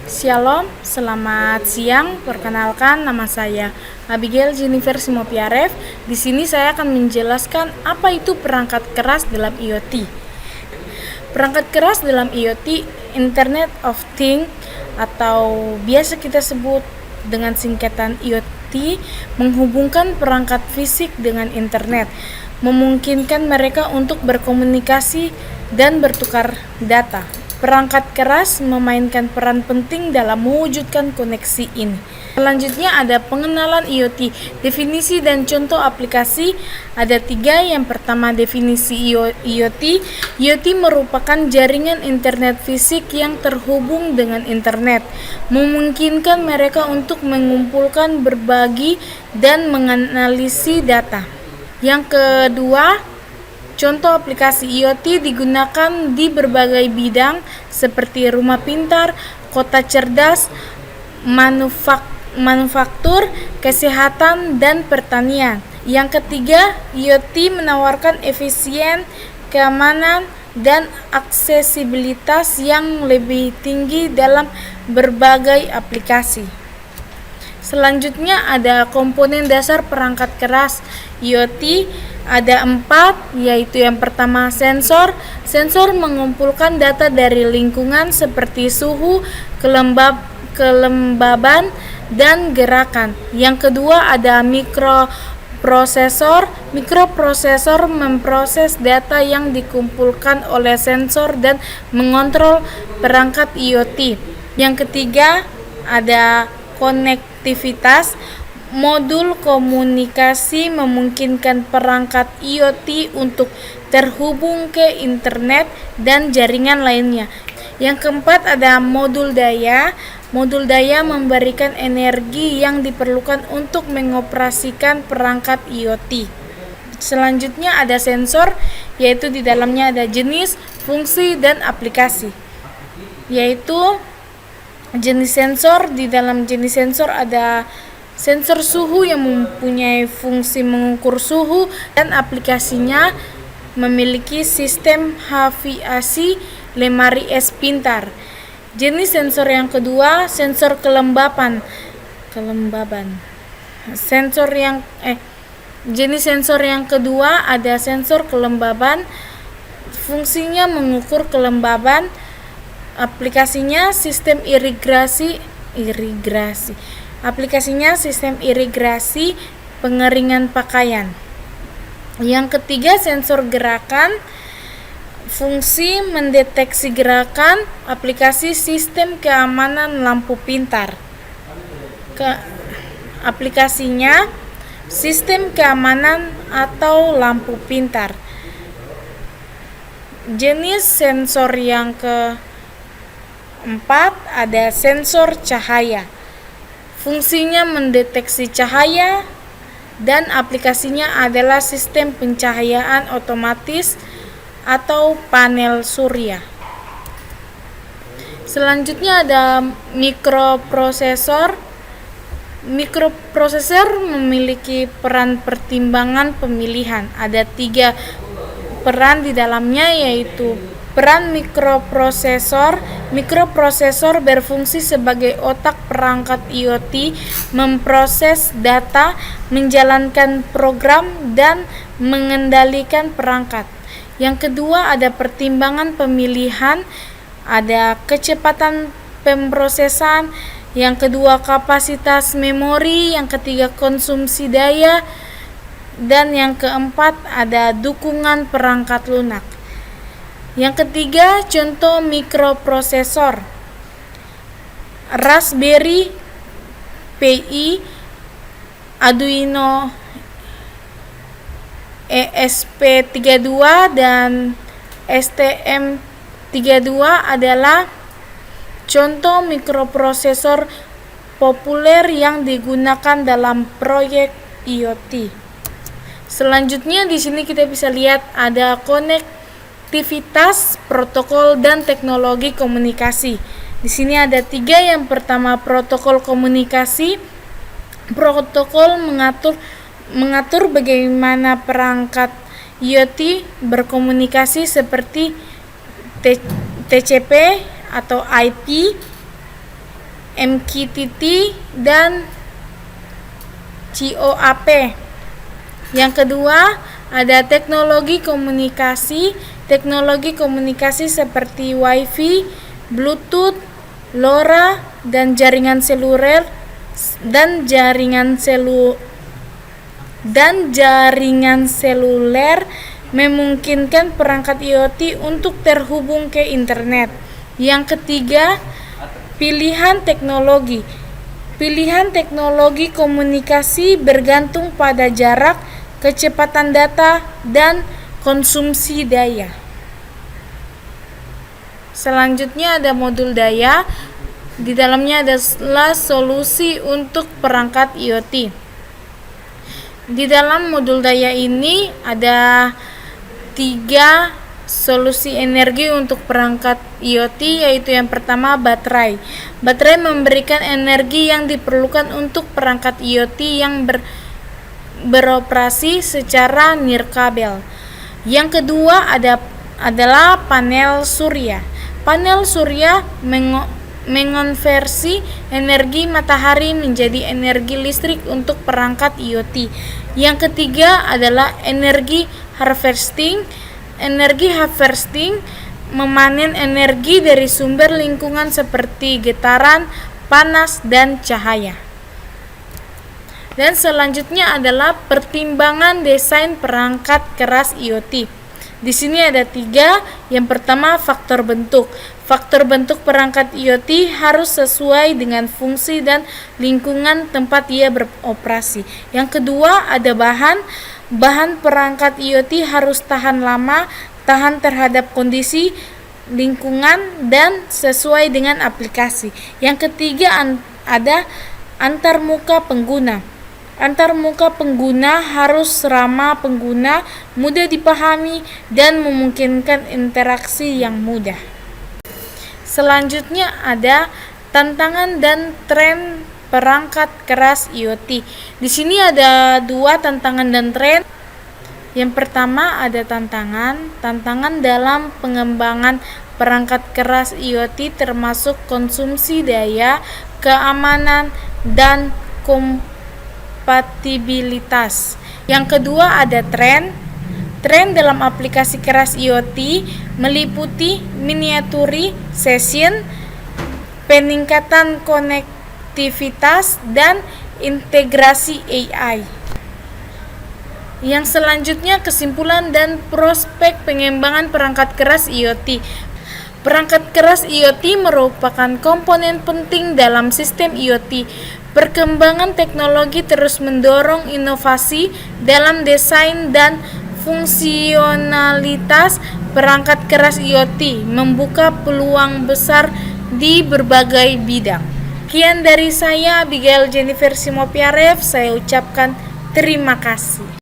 Shalom, selamat siang. Perkenalkan, nama saya Abigail Jennifer Simopiarev. Di sini saya akan menjelaskan apa itu perangkat keras dalam IoT. Perangkat keras dalam IoT, Internet of Things, atau biasa kita sebut dengan singkatan IoT, menghubungkan perangkat fisik dengan internet, memungkinkan mereka untuk berkomunikasi dan bertukar data. Perangkat keras memainkan peran penting dalam mewujudkan koneksi ini. Selanjutnya ada pengenalan IoT, definisi dan contoh aplikasi. Ada 3. Yang pertama, definisi IoT. IoT merupakan jaringan internet fisik yang terhubung dengan internet, memungkinkan mereka untuk mengumpulkan, berbagi, dan menganalisis data. Yang kedua, contoh aplikasi IoT digunakan di berbagai bidang seperti rumah pintar, kota cerdas, manufaktur, kesehatan, dan pertanian. Yang ketiga, IoT menawarkan efisien, keamanan, dan aksesibilitas yang lebih tinggi dalam berbagai aplikasi. Selanjutnya ada komponen dasar perangkat keras IoT. Ada 4, yaitu yang pertama sensor. Sensor mengumpulkan data dari lingkungan seperti suhu, kelembaban, dan gerakan. Yang kedua ada mikroprosesor. Mikroprosesor memproses data yang dikumpulkan oleh sensor dan mengontrol perangkat IoT. Yang ketiga ada konektivitas. Modul komunikasi memungkinkan perangkat IoT untuk terhubung ke internet dan jaringan lainnya. Yang keempat ada modul daya. Modul daya memberikan energi yang diperlukan untuk mengoperasikan perangkat IoT. Selanjutnya ada sensor, yaitu di dalamnya ada jenis, fungsi, dan aplikasi. Yaitu jenis sensor, di dalam jenis sensor ada sensor suhu yang mempunyai fungsi mengukur suhu, dan aplikasinya memiliki sistem HVAC lemari es pintar. Jenis sensor yang kedua, sensor kelembaban. Jenis sensor yang kedua ada sensor kelembaban. Fungsinya mengukur kelembaban. Aplikasinya sistem irigasi. Aplikasinya sistem irigasi pengeringan pakaian. Yang ketiga, sensor gerakan. Fungsi mendeteksi gerakan. Aplikasi sistem keamanan lampu pintar. Aplikasinya sistem keamanan atau lampu pintar. Jenis sensor yang keempat ada sensor cahaya. Fungsinya mendeteksi cahaya dan aplikasinya adalah sistem pencahayaan otomatis atau panel surya. Selanjutnya ada mikroprosesor. Mikroprosesor memiliki peran pertimbangan pemilihan. Ada 3 peran di dalamnya, yaitu peran mikroprosesor. Mikroprosesor berfungsi sebagai otak perangkat IoT, memproses data, menjalankan program, dan mengendalikan perangkat. Yang kedua ada pertimbangan pemilihan, ada kecepatan pemrosesan. Yang kedua kapasitas memori. Yang ketiga konsumsi daya. Dan yang keempat ada dukungan perangkat lunak. Yang ketiga, contoh mikroprosesor: Raspberry Pi, Arduino ESP32, dan STM32 adalah contoh mikroprosesor populer yang digunakan dalam proyek IoT. Selanjutnya di sini kita bisa lihat ada konektivitas, protokol, dan teknologi komunikasi. Di sini ada 3. Yang pertama protokol komunikasi. Protokol mengatur bagaimana perangkat IoT berkomunikasi seperti TCP atau IP. MQTT, dan COAP. Yang kedua, ada teknologi komunikasi. Teknologi komunikasi seperti Wi-Fi, Bluetooth, LoRa, dan jaringan seluler memungkinkan perangkat IoT untuk terhubung ke internet. Yang ketiga, pilihan teknologi. Pilihan teknologi komunikasi bergantung pada jarak, kecepatan data, dan konsumsi daya. Selanjutnya ada modul daya. Di dalamnya adalah solusi untuk perangkat IoT. Di dalam modul daya ini ada 3 solusi energi untuk perangkat IoT, yaitu yang pertama baterai. Baterai memberikan energi yang diperlukan untuk perangkat IoT yang beroperasi secara nirkabel. Yang kedua adalah panel surya. Panel surya mengonversi energi matahari menjadi energi listrik untuk perangkat IoT. Yang ketiga adalah energi harvesting. Energi harvesting memanen energi dari sumber lingkungan seperti getaran, panas, dan cahaya. Dan selanjutnya adalah pertimbangan desain perangkat keras IoT. Di sini ada 3. Yang pertama, faktor bentuk. Faktor bentuk perangkat IoT harus sesuai dengan fungsi dan lingkungan tempat ia beroperasi. Yang kedua, ada bahan. Bahan perangkat IoT harus tahan lama, tahan terhadap kondisi lingkungan, dan sesuai dengan aplikasi. Yang ketiga, ada antarmuka pengguna. Antarmuka pengguna harus ramah pengguna, mudah dipahami, dan memungkinkan interaksi yang mudah. Selanjutnya ada tantangan dan tren perangkat keras IoT. Di sini ada 2 tantangan dan tren. Yang pertama ada tantangan dalam pengembangan perangkat keras IoT termasuk konsumsi daya, keamanan, dan kompatibilitas. Yang kedua ada tren. Tren dalam aplikasi keras IoT meliputi miniaturisasi, peningkatan konektivitas, dan integrasi AI. Yang selanjutnya kesimpulan dan prospek pengembangan perangkat keras IoT. Perangkat keras IoT merupakan komponen penting dalam sistem IoT. Perkembangan teknologi terus mendorong inovasi dalam desain dan fungsionalitas perangkat keras IoT, membuka peluang besar di berbagai bidang. Sekian dari saya, Abigail Jennifer Simopiarev. Saya ucapkan terima kasih.